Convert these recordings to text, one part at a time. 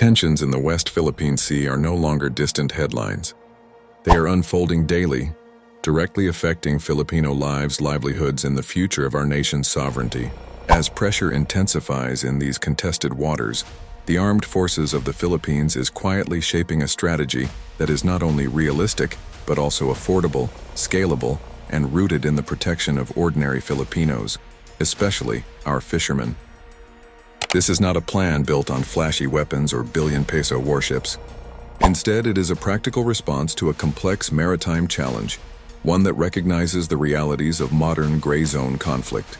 Tensions in the West Philippine Sea are no longer distant headlines. They are unfolding daily, directly affecting Filipino lives, livelihoods, and the future of our nation's sovereignty. As pressure intensifies in these contested waters, the armed forces of the Philippines is quietly shaping a strategy that is not only realistic, but also affordable, scalable, and rooted in the protection of ordinary Filipinos, especially our fishermen. This is not a plan built on flashy weapons or billion-peso warships. Instead, it is a practical response to a complex maritime challenge, one that recognizes the realities of modern gray zone conflict.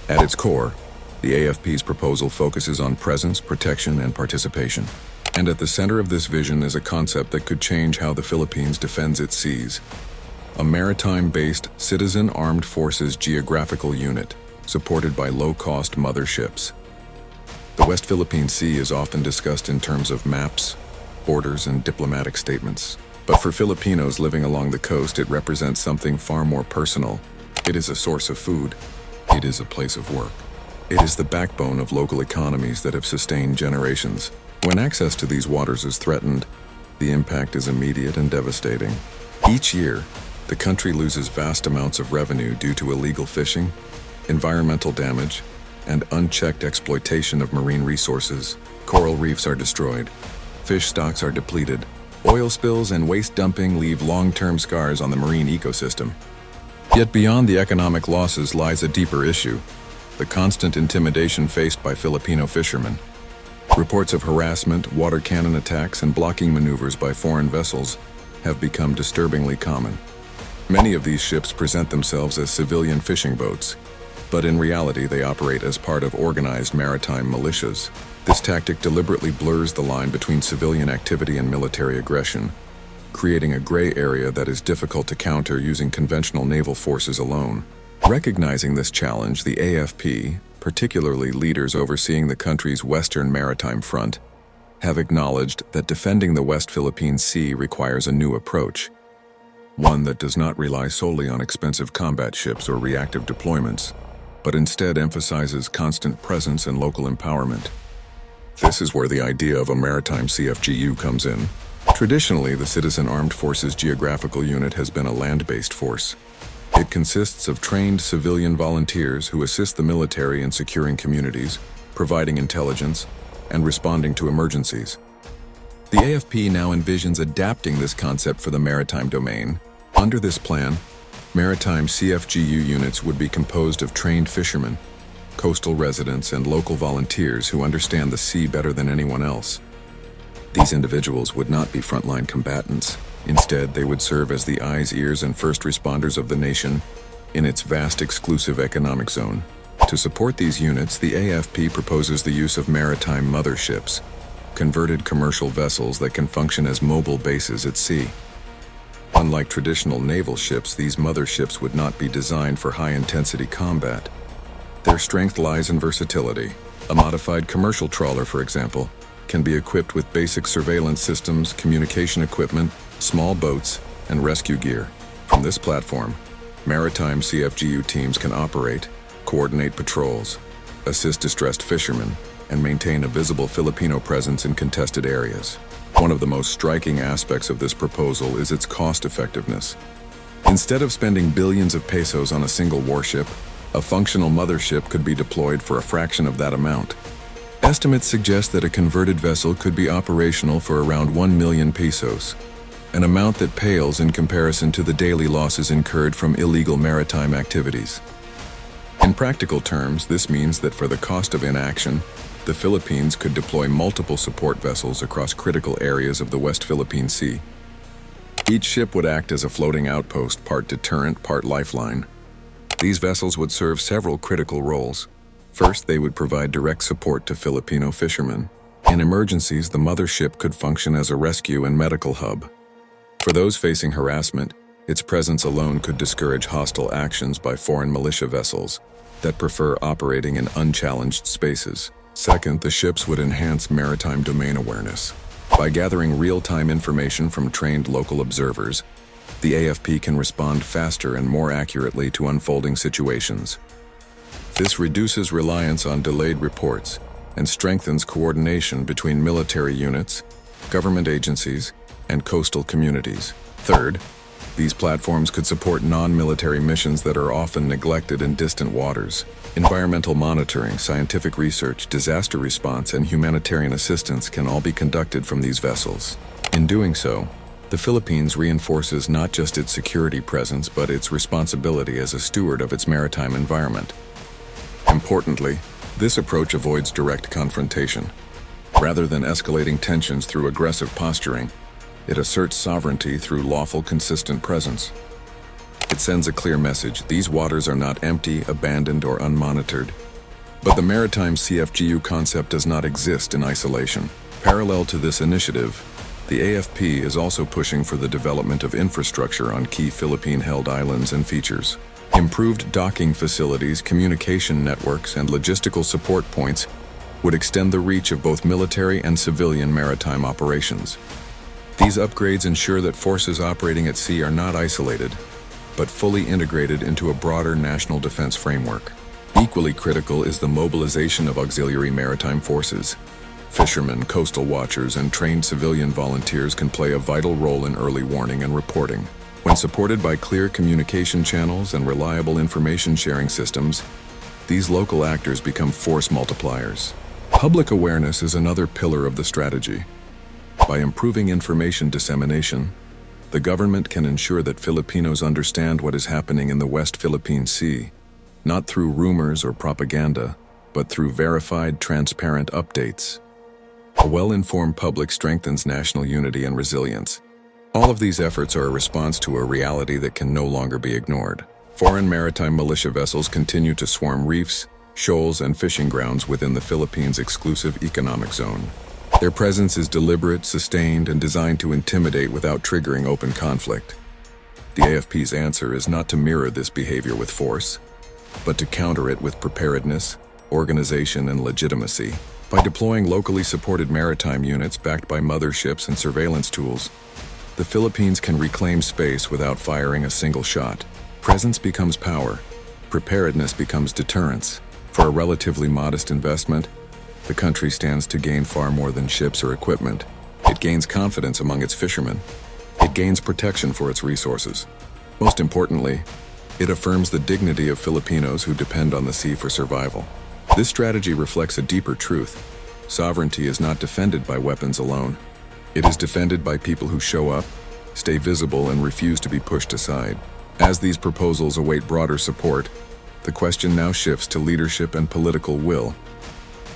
At its core, the AFP's proposal focuses on presence, protection, and participation. And at the center of this vision is a concept that could change how the Philippines defends its seas: a maritime-based citizen armed forces geographical unit, supported by low-cost motherships. The West Philippine Sea is often discussed in terms of maps, borders, and diplomatic statements. But for Filipinos living along the coast, it represents something far more personal. It is a source of food. It is a place of work. It is the backbone of local economies that have sustained generations. When access to these waters is threatened, the impact is immediate and devastating. Each year, the country loses vast amounts of revenue due to illegal fishing, environmental damage, and unchecked exploitation of marine resources. Coral reefs are destroyed, fish stocks are depleted, oil spills and waste dumping leave long-term scars on the marine ecosystem. Yet beyond the economic losses lies a deeper issue: the constant intimidation faced by Filipino fishermen. Reports of harassment, water cannon attacks, and blocking maneuvers by foreign vessels have become disturbingly common. Many of these ships present themselves as civilian fishing boats, but in reality they operate as part of organized maritime militias. This tactic deliberately blurs the line between civilian activity and military aggression, creating a gray area that is difficult to counter using conventional naval forces alone. Recognizing this challenge, the AFP, particularly leaders overseeing the country's western maritime front, have acknowledged that defending the West Philippine Sea requires a new approach, one that does not rely solely on expensive combat ships or reactive deployments, but instead emphasizes constant presence and local empowerment. This is where the idea of a Maritime CFGU comes in. Traditionally, the Citizen Armed Forces Geographical Unit has been a land-based force. It consists of trained civilian volunteers who assist the military in securing communities, providing intelligence, and responding to emergencies. The AFP now envisions adapting this concept for the maritime domain. Under this plan, Maritime CFGU units would be composed of trained fishermen, coastal residents, and local volunteers who understand the sea better than anyone else. These individuals would not be frontline combatants. Instead, they would serve as the eyes, ears, and first responders of the nation in its vast exclusive economic zone. To support these units, the AFP proposes the use of maritime motherships, converted commercial vessels that can function as mobile bases at sea. Unlike traditional naval ships, these motherships would not be designed for high-intensity combat. Their strength lies in versatility. A modified commercial trawler, for example, can be equipped with basic surveillance systems, communication equipment, small boats, and rescue gear. From this platform, maritime CFGU teams can operate, coordinate patrols, assist distressed fishermen, and maintain a visible Filipino presence in contested areas. One of the most striking aspects of this proposal is its cost-effectiveness. Instead of spending billions of pesos on a single warship, a functional mothership could be deployed for a fraction of that amount. Estimates suggest that a converted vessel could be operational for around 1 million pesos, an amount that pales in comparison to the daily losses incurred from illegal maritime activities. In practical terms, this means that for the cost of inaction, the Philippines could deploy multiple support vessels across critical areas of the West Philippine Sea. Each ship would act as a floating outpost, part deterrent, part lifeline. These vessels would serve several critical roles. First, they would provide direct support to Filipino fishermen. In emergencies, the mothership could function as a rescue and medical hub. For those facing harassment, its presence alone could discourage hostile actions by foreign militia vessels that prefer operating in unchallenged spaces. Second, the ships would enhance maritime domain awareness. By gathering real-time information from trained local observers, the AFP can respond faster and more accurately to unfolding situations. This reduces reliance on delayed reports and strengthens coordination between military units, government agencies, and coastal communities. Third, these platforms could support non-military missions that are often neglected in distant waters. Environmental monitoring, scientific research, disaster response, and humanitarian assistance can all be conducted from these vessels. In doing so, the Philippines reinforces not just its security presence but its responsibility as a steward of its maritime environment. Importantly, this approach avoids direct confrontation. Rather than escalating tensions through aggressive posturing, it asserts sovereignty through lawful, consistent presence. It sends a clear message: these waters are not empty, abandoned, or unmonitored. But the Maritime CFGU concept does not exist in isolation. Parallel to this initiative, the AFP is also pushing for the development of infrastructure on key Philippine-held islands and features. Improved docking facilities, communication networks, and logistical support points would extend the reach of both military and civilian maritime operations. These upgrades ensure that forces operating at sea are not isolated, but fully integrated into a broader national defense framework. Equally critical is the mobilization of auxiliary maritime forces. Fishermen, coastal watchers, and trained civilian volunteers can play a vital role in early warning and reporting. When supported by clear communication channels and reliable information sharing systems, these local actors become force multipliers. Public awareness is another pillar of the strategy. By improving information dissemination, the government can ensure that Filipinos understand what is happening in the West Philippine Sea, not through rumors or propaganda, but through verified, transparent updates. A well-informed public strengthens national unity and resilience. All of these efforts are a response to a reality that can no longer be ignored. Foreign maritime militia vessels continue to swarm reefs, shoals, and fishing grounds within the Philippines' exclusive economic zone. Their presence is deliberate, sustained, and designed to intimidate without triggering open conflict. The AFP's answer is not to mirror this behavior with force, but to counter it with preparedness, organization, and legitimacy. By deploying locally supported maritime units backed by motherships and surveillance tools, the Philippines can reclaim space without firing a single shot. Presence becomes power. Preparedness becomes deterrence. For a relatively modest investment, the country stands to gain far more than ships or equipment. It gains confidence among its fishermen. It gains protection for its resources. Most importantly, it affirms the dignity of Filipinos who depend on the sea for survival. This strategy reflects a deeper truth. Sovereignty is not defended by weapons alone. It is defended by people who show up, stay visible, and refuse to be pushed aside. As these proposals await broader support, the question now shifts to leadership and political will.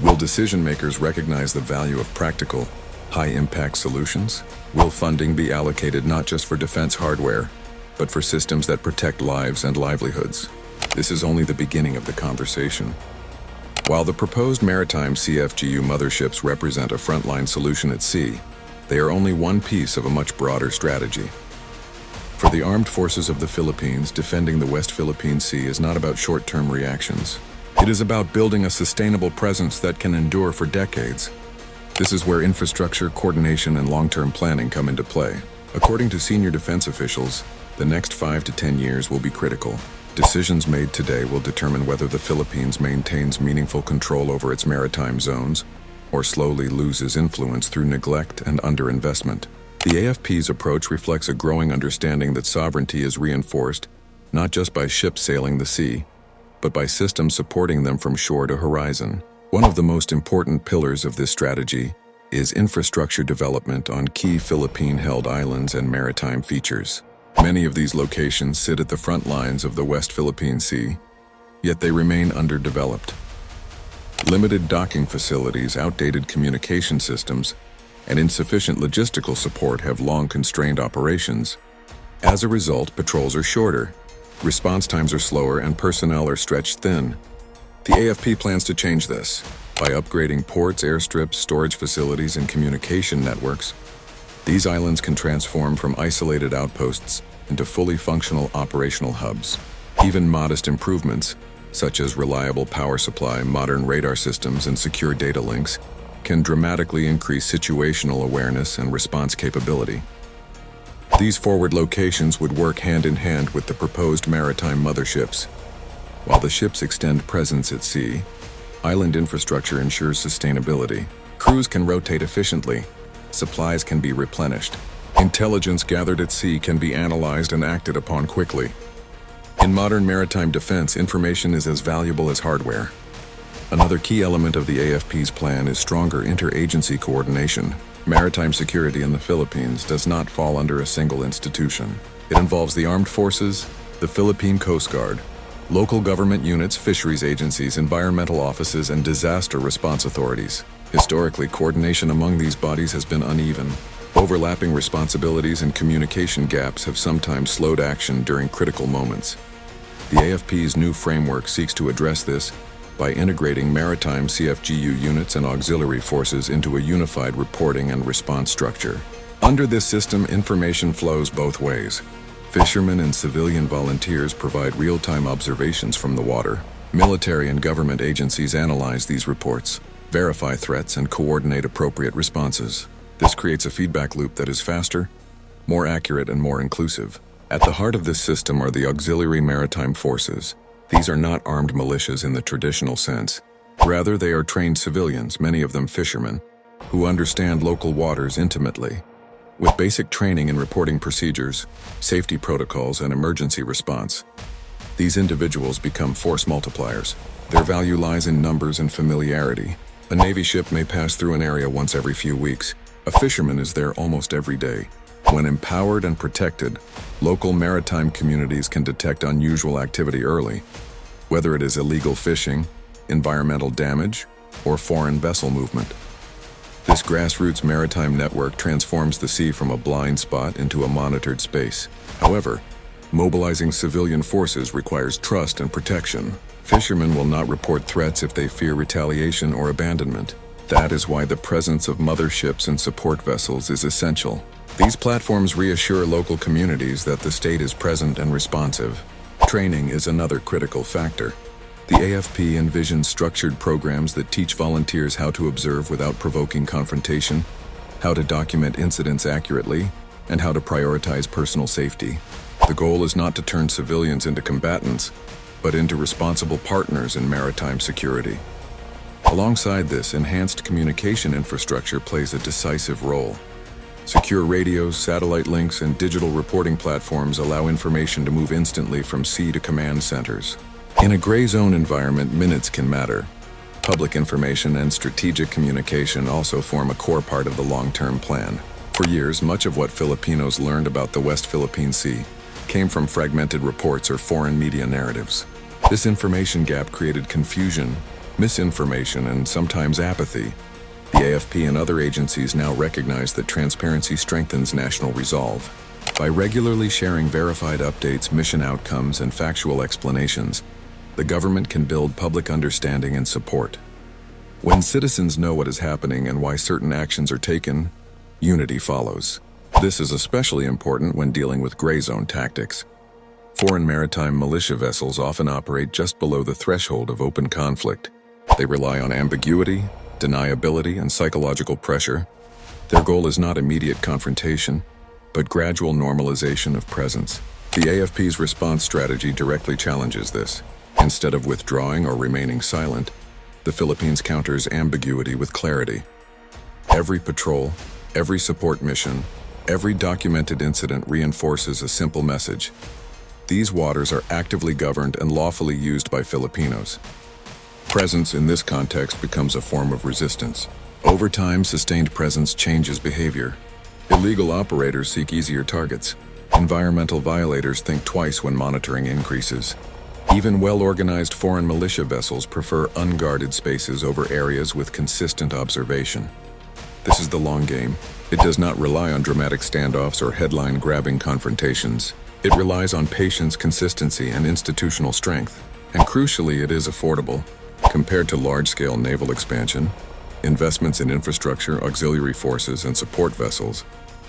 Will decision-makers recognize the value of practical, high-impact solutions? Will funding be allocated not just for defense hardware, but for systems that protect lives and livelihoods? This is only the beginning of the conversation. While the proposed Maritime CFGU motherships represent a frontline solution at sea, they are only one piece of a much broader strategy. For the armed forces of the Philippines, defending the West Philippine Sea is not about short-term reactions. It is about building a sustainable presence that can endure for decades. This is where infrastructure, coordination, and long-term planning come into play. According to senior defense officials, the next 5 to 10 years will be critical. Decisions made today will determine whether the Philippines maintains meaningful control over its maritime zones or slowly loses influence through neglect and underinvestment. The AFP's approach reflects a growing understanding that sovereignty is reinforced not just by ships sailing the sea, but by systems supporting them from shore to horizon. One of the most important pillars of this strategy is infrastructure development on key Philippine-held islands and maritime features. Many of these locations sit at the front lines of the West Philippine Sea, yet they remain underdeveloped. Limited docking facilities, outdated communication systems, and insufficient logistical support have long constrained operations. As a result, patrols are shorter, response times are slower, and personnel are stretched thin. The AFP plans to change this by upgrading ports, airstrips, storage facilities, and communication networks. These islands can transform from isolated outposts into fully functional operational hubs. Even modest improvements, such as reliable power supply, modern radar systems, and secure data links, can dramatically increase situational awareness and response capability. These forward locations would work hand in hand with the proposed maritime motherships. While the ships extend presence at sea, Island infrastructure ensures sustainability. Crews can rotate efficiently. Supplies can be replenished. Intelligence gathered at sea can be analyzed and acted upon quickly. In modern maritime defense, information is as valuable as hardware. Another key element of the AFP's plan is stronger interagency coordination. Maritime security in the Philippines does not fall under a single institution. It involves the armed forces, the Philippine Coast Guard, local government units, fisheries agencies, environmental offices, and disaster response authorities. Historically, coordination among these bodies has been uneven. Overlapping responsibilities and communication gaps have sometimes slowed action during critical moments. The AFP's new framework seeks to address this by integrating maritime CFGU units and auxiliary forces into a unified reporting and response structure. Under this system, information flows both ways. Fishermen and civilian volunteers provide real-time observations from the water. Military and government agencies analyze these reports, verify threats, and coordinate appropriate responses. This creates a feedback loop that is faster, more accurate, and more inclusive. At the heart of this system are the auxiliary maritime forces. These are not armed militias in the traditional sense. Rather, they are trained civilians, many of them fishermen, who understand local waters intimately. With basic training in reporting procedures, safety protocols, and emergency response, these individuals become force multipliers. Their value lies in numbers and familiarity. A Navy ship may pass through an area once every few weeks. A fisherman is there almost every day. When empowered and protected, local maritime communities can detect unusual activity early, whether it is illegal fishing, environmental damage, or foreign vessel movement. This grassroots maritime network transforms the sea from a blind spot into a monitored space. However, mobilizing civilian forces requires trust and protection. Fishermen will not report threats if they fear retaliation or abandonment. That is why the presence of motherships and support vessels is essential. These platforms reassure local communities that the state is present and responsive. Training is another critical factor. The AFP envisions structured programs that teach volunteers how to observe without provoking confrontation, how to document incidents accurately, and how to prioritize personal safety. The goal is not to turn civilians into combatants, but into responsible partners in maritime security. Alongside this, enhanced communication infrastructure plays a decisive role. Secure radios, satellite links, and digital reporting platforms allow information to move instantly from sea to command centers. In a gray zone environment, minutes can matter. Public information and strategic communication also form a core part of the long-term plan. For years, much of what Filipinos learned about the West Philippine Sea came from fragmented reports or foreign media narratives. This information gap created confusion, misinformation, and sometimes apathy. The AFP and other agencies now recognize that transparency strengthens national resolve. By regularly sharing verified updates, mission outcomes, and factual explanations, the government can build public understanding and support. When citizens know what is happening and why certain actions are taken, unity follows. This is especially important when dealing with gray zone tactics. Foreign maritime militia vessels often operate just below the threshold of open conflict. They rely on ambiguity, deniability, and psychological pressure. Their goal is not immediate confrontation, but gradual normalization of presence. The AFP's response strategy directly challenges this. Instead of withdrawing or remaining silent, the Philippines counters ambiguity with clarity. Every patrol, every support mission, every documented incident reinforces a simple message. These waters are actively governed and lawfully used by Filipinos. Presence in this context becomes a form of resistance. Over time, sustained presence changes behavior. Illegal operators seek easier targets. Environmental violators think twice when monitoring increases. Even well-organized foreign militia vessels prefer unguarded spaces over areas with consistent observation. This is the long game. It does not rely on dramatic standoffs or headline-grabbing confrontations. It relies on patience, consistency, and institutional strength. And crucially, it is affordable. Compared to large-scale naval expansion, investments in infrastructure, auxiliary forces, and support vessels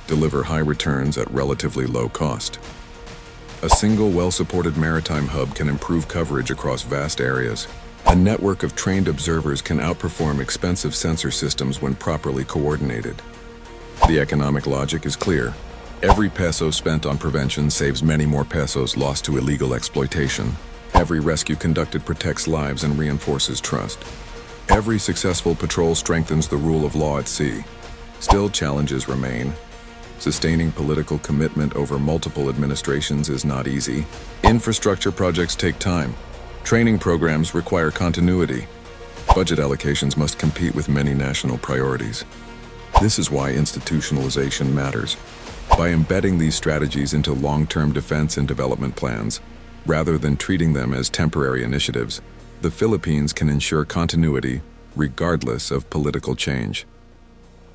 deliver high returns at relatively low cost. A single well-supported maritime hub can improve coverage across vast areas. A network of trained observers can outperform expensive sensor systems when properly coordinated. The economic logic is clear. Every peso spent on prevention saves many more pesos lost to illegal exploitation. Every rescue conducted protects lives and reinforces trust. Every successful patrol strengthens the rule of law at sea. Still, challenges remain. Sustaining political commitment over multiple administrations is not easy. Infrastructure projects take time. Training programs require continuity. Budget allocations must compete with many national priorities. This is why institutionalization matters. By embedding these strategies into long-term defense and development plans, rather than treating them as temporary initiatives, the Philippines can ensure continuity regardless of political change.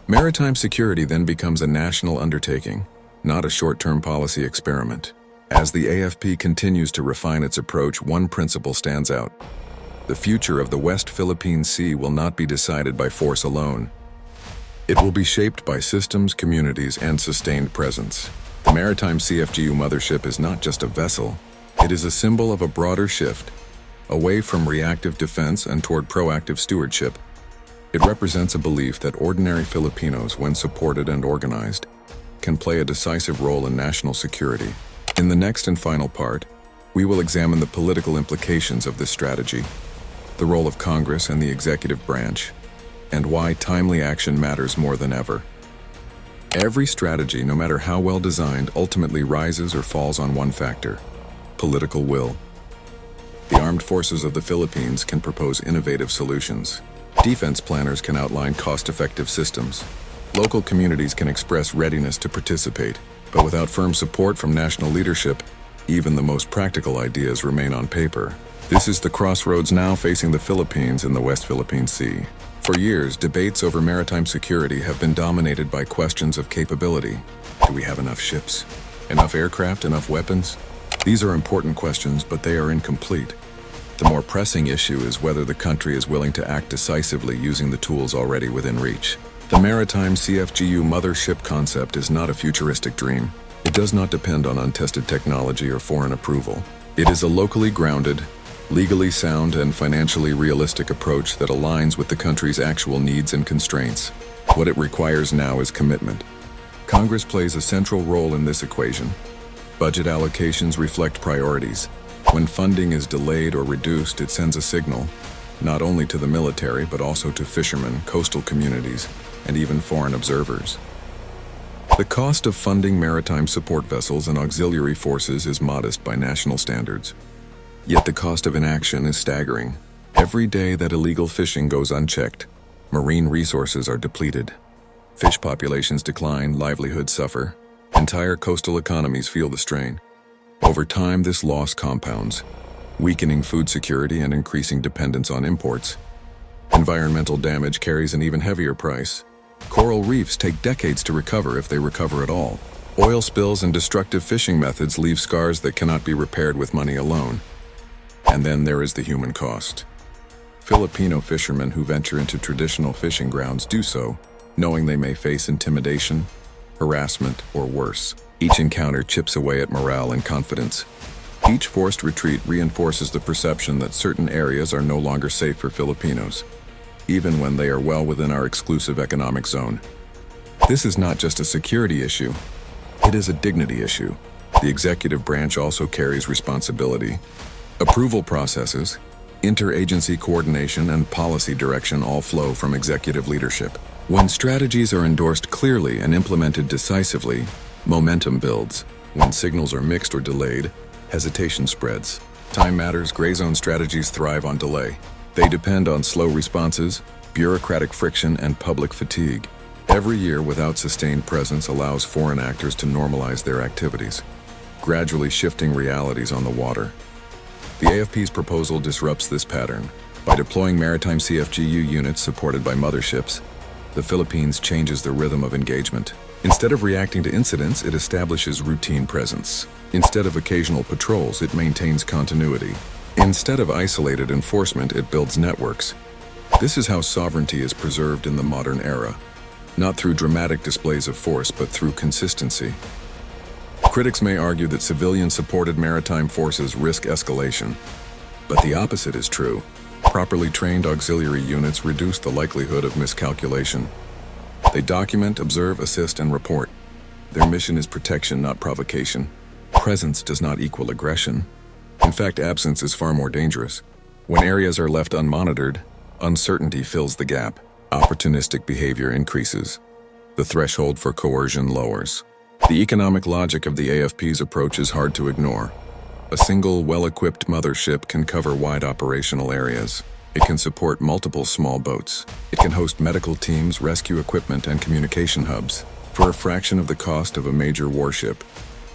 Maritime security then becomes a national undertaking, not a short-term policy experiment. As the AFP continues to refine its approach, one principle stands out. The future of the West Philippine Sea will not be decided by force alone. It will be shaped by systems, communities, and sustained presence. The Maritime CFGU Mothership is not just a vessel. It is a symbol of a broader shift, away from reactive defense and toward proactive stewardship. It represents a belief that ordinary Filipinos, when supported and organized, can play a decisive role in national security. In the next and final part, we will examine the political implications of this strategy, the role of Congress and the executive branch, and why timely action matters more than ever. Every strategy, no matter how well designed, ultimately rises or falls on one factor: political will. The armed forces of the Philippines can propose innovative solutions. Defense planners can outline cost-effective systems. Local communities can express readiness to participate, but without firm support from national leadership, even the most practical ideas remain on paper. This is the crossroads now facing the Philippines in the West Philippine Sea. For years, debates over maritime security have been dominated by questions of capability. Do we have enough ships? Enough aircraft? Enough weapons? These are important questions, but they are incomplete. The more pressing issue is whether the country is willing to act decisively using the tools already within reach. The Maritime CFGU Mothership concept is not a futuristic dream. It does not depend on untested technology or foreign approval. It is a locally grounded, legally sound, and financially realistic approach that aligns with the country's actual needs and constraints. What it requires now is commitment. Congress plays a central role in this equation. Budget allocations reflect priorities. When funding is delayed or reduced, it sends a signal, not only to the military, but also to fishermen, coastal communities, and even foreign observers. The cost of funding maritime support vessels and auxiliary forces is modest by national standards. Yet the cost of inaction is staggering. Every day that illegal fishing goes unchecked, marine resources are depleted. Fish populations decline, livelihoods suffer. Entire coastal economies feel the strain. Over time, this loss compounds, weakening food security and increasing dependence on imports. Environmental damage carries an even heavier price. Coral reefs take decades to recover, if they recover at all. Oil spills and destructive fishing methods leave scars that cannot be repaired with money alone. And then there is the human cost. Filipino fishermen who venture into traditional fishing grounds do so, knowing they may face intimidation, harassment, or worse. Each encounter chips away at morale and confidence. Each forced retreat reinforces the perception that certain areas are no longer safe for Filipinos, even when they are well within our exclusive economic zone. This is not just a security issue, it is a dignity issue. The executive branch also carries responsibility. Approval processes, interagency coordination, and policy direction all flow from executive leadership. When strategies are endorsed clearly and implemented decisively, momentum builds. When signals are mixed or delayed, hesitation spreads. Time matters. Gray zone strategies thrive on delay. They depend on slow responses, bureaucratic friction, and public fatigue. Every year without sustained presence allows foreign actors to normalize their activities, gradually shifting realities on the water. The AFP's proposal disrupts this pattern. By deploying maritime CFGU units supported by motherships, the Philippines changes the rhythm of engagement. Instead of reacting to incidents, it establishes routine presence. Instead of occasional patrols, it maintains continuity. Instead of isolated enforcement, it builds networks. This is how sovereignty is preserved in the modern era, not through dramatic displays of force, but through consistency. Critics may argue that civilian-supported maritime forces risk escalation, but the opposite is true. Properly trained auxiliary units reduce the likelihood of miscalculation. They document, observe, assist, and report. Their mission is protection, not provocation. Presence does not equal aggression. In fact, absence is far more dangerous. When areas are left unmonitored, Uncertainty fills the gap. Opportunistic behavior increases. The threshold for coercion lowers. The economic logic of the AFP's approach is hard to ignore. A single, well-equipped mothership can cover wide operational areas. It can support multiple small boats. It can host medical teams, rescue equipment, and communication hubs. For a fraction of the cost of a major warship,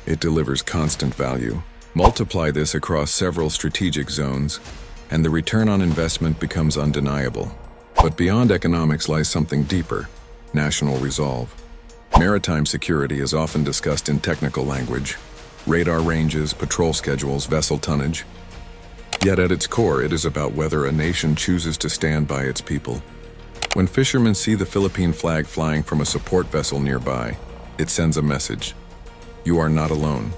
it delivers constant value. Multiply this across several strategic zones, and the return on investment becomes undeniable. But beyond economics lies something deeper: national resolve. Maritime security is often discussed in technical language: radar ranges, patrol schedules, vessel tonnage. Yet at its core, it is about whether a nation chooses to stand by its people. When fishermen see the Philippine flag flying from a support vessel nearby, it sends a message: you are not alone.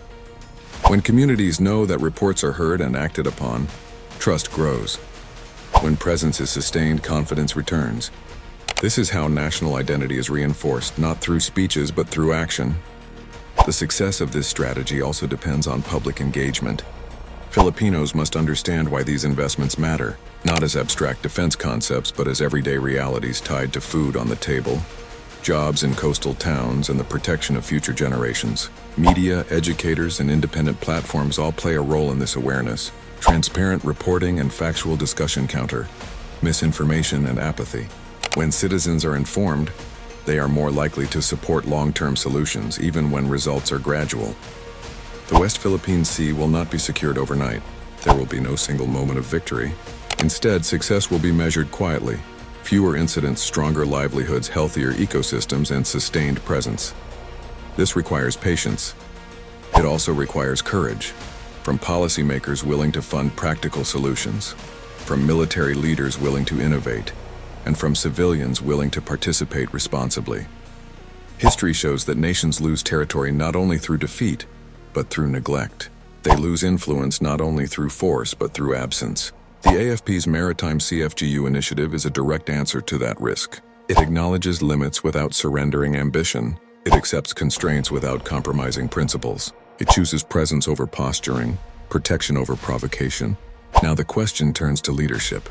When communities know that reports are heard and acted upon, trust grows. When presence is sustained, confidence returns. This is how national identity is reinforced, not through speeches but through action. The success of this strategy also depends on public engagement. Filipinos must understand why these investments matter, not as abstract defense concepts, but as everyday realities tied to food on the table, jobs in coastal towns, and the protection of future generations. Media, educators, and independent platforms all play a role in this awareness. Transparent reporting and factual discussion counter misinformation and apathy. When citizens are informed, they are more likely to support long-term solutions, even when results are gradual. The West Philippine Sea will not be secured overnight. There will be no single moment of victory. Instead, success will be measured quietly. Fewer incidents, stronger livelihoods, healthier ecosystems, and sustained presence. This requires patience. It also requires courage, from policymakers willing to fund practical solutions, from military leaders willing to innovate, and from civilians willing to participate responsibly. History shows that nations lose territory not only through defeat, but through neglect. They lose influence not only through force, but through absence. The AFP's Maritime CFGU initiative is a direct answer to that risk. It acknowledges limits without surrendering ambition. It accepts constraints without compromising principles. It chooses presence over posturing, protection over provocation. Now the question turns to leadership.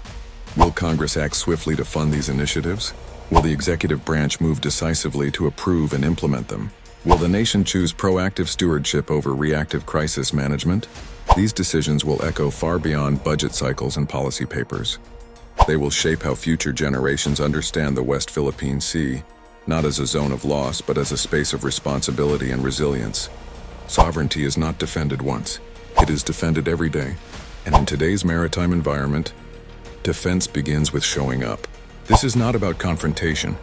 Will Congress act swiftly to fund these initiatives? Will the executive branch move decisively to approve and implement them? Will the nation choose proactive stewardship over reactive crisis management? These decisions will echo far beyond budget cycles and policy papers. They will shape how future generations understand the West Philippine Sea, not as a zone of loss, but as a space of responsibility and resilience. Sovereignty is not defended once. It is defended every day. And in today's maritime environment, defense begins with showing up. This is not about confrontation.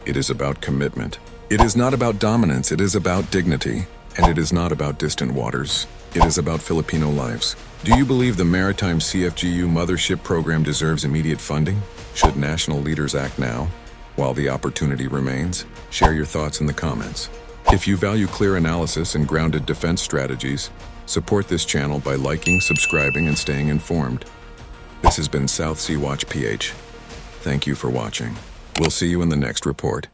It is about commitment. It is not about dominance. It is about dignity. And it is not about distant waters. It is about Filipino lives. Do you believe the Maritime CFGU Mothership program deserves immediate funding? Should national leaders act now, while the opportunity remains? Share your thoughts in the comments. If you value clear analysis and grounded defense strategies, support this channel by liking, subscribing, and staying informed. This has been South Sea Watch PH. Thank you for watching. We'll see you in the next report.